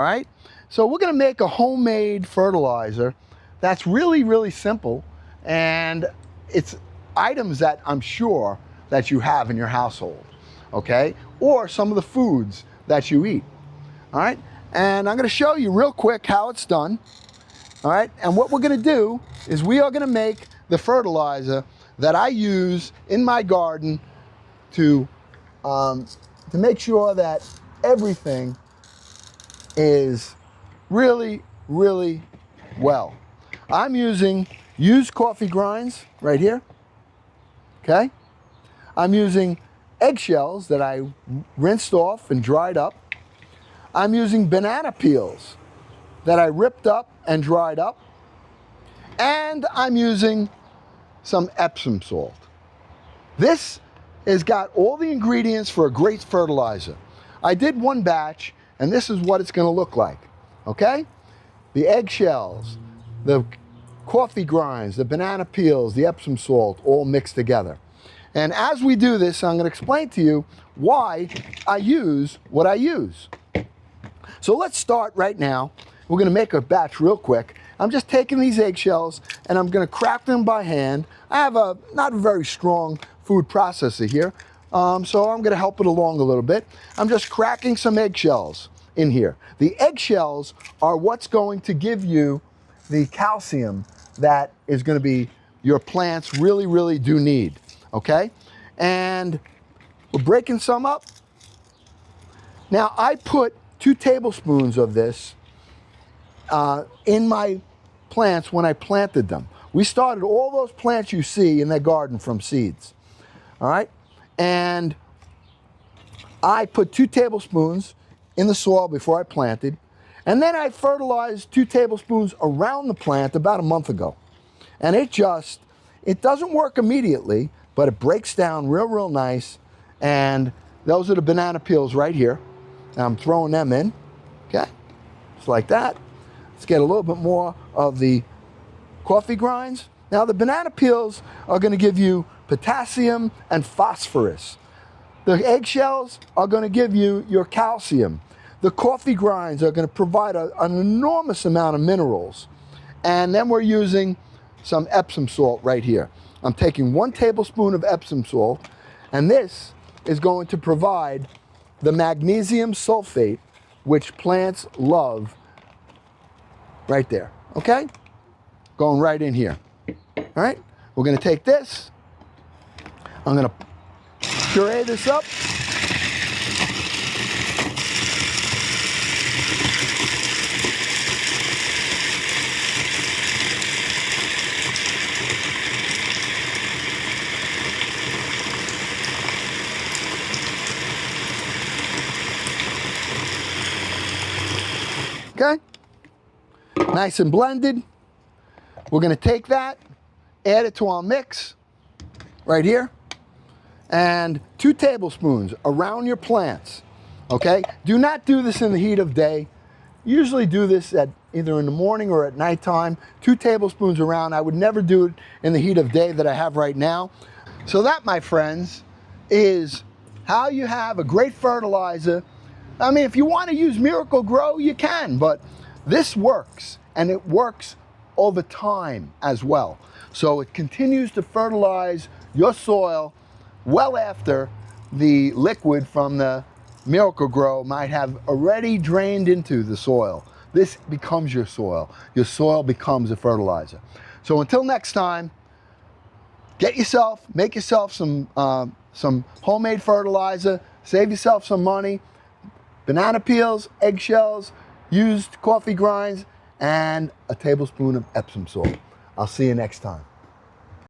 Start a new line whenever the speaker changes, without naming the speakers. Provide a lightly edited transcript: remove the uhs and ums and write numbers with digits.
all right? So we're gonna make a homemade fertilizer that's really, really simple, and it's items that I'm sure that you have in your household, okay? Or some of the foods that you eat, all right? And I'm gonna show you real quick how it's done, all right? And what we're gonna do is we are gonna make the fertilizer that I use in my garden to make sure that everything is really, really well. I'm using used coffee grinds right here, okay? I'm using eggshells that I rinsed off and dried up. I'm using banana peels that I ripped up and dried up. And I'm using some Epsome salt. This has got all the ingredients for a great fertilizer. I did one batch, and this is what it's gonna look like, okay? The eggshells, the coffee grinds, the banana peels, the Epsome salt, all mixed together. And as we do this, I'm gonna explain to you why I use what I use. So let's start right now. We're gonna make a batch real quick. I'm just taking these eggshells and I'm gonna crack them by hand. I have a not very strong food processor here, so I'm gonna help it along a little bit. I'm just cracking some eggshells in here. The eggshells are what's going to give you the calcium that is gonna be your plants really, really do need, okay? And we're breaking some up. Now I put 2 tablespoons of this in my plants when I planted them. We started all those plants you see in the garden from seeds, all right? And I put 2 tablespoons in the soil before I planted, and then I fertilized 2 tablespoons around the plant about a month ago. And it doesn't work immediately, but it breaks down real, real nice. And those are the banana peels right here. And I'm throwing them in, okay? Just like that. Let's get a little bit more of the coffee grinds. Now the banana peels are gonna give you potassium and phosphorus. The eggshells are gonna give you your calcium. The coffee grinds are gonna provide an enormous amount of minerals. And then we're using some Epsom salt right here. I'm taking 1 tablespoon of Epsom salt, and this is going to provide the magnesium sulfate, which plants love, right there, okay? Going right in here, all right? We're gonna take this, I'm gonna puree this up. Okay, nice and blended. We're gonna take that, add it to our mix right here, and 2 tablespoons around your plants, okay? Do not do this in the heat of day. Usually do this at either in the morning or at nighttime. 2 tablespoons around. I would never do it in the heat of day that I have right now. So that, my friends, is how you have a great fertilizer. I mean, if you want to use Miracle Grow, you can, but this works, and it works over time as well. So it continues to fertilize your soil well after the liquid from the Miracle Grow might have already drained into the soil. This becomes your soil. Your soil becomes a fertilizer. So until next time, make yourself some homemade fertilizer, save yourself some money. Banana peels, eggshells, used coffee grinds, and a tablespoon of Epsom salt. I'll see you next time.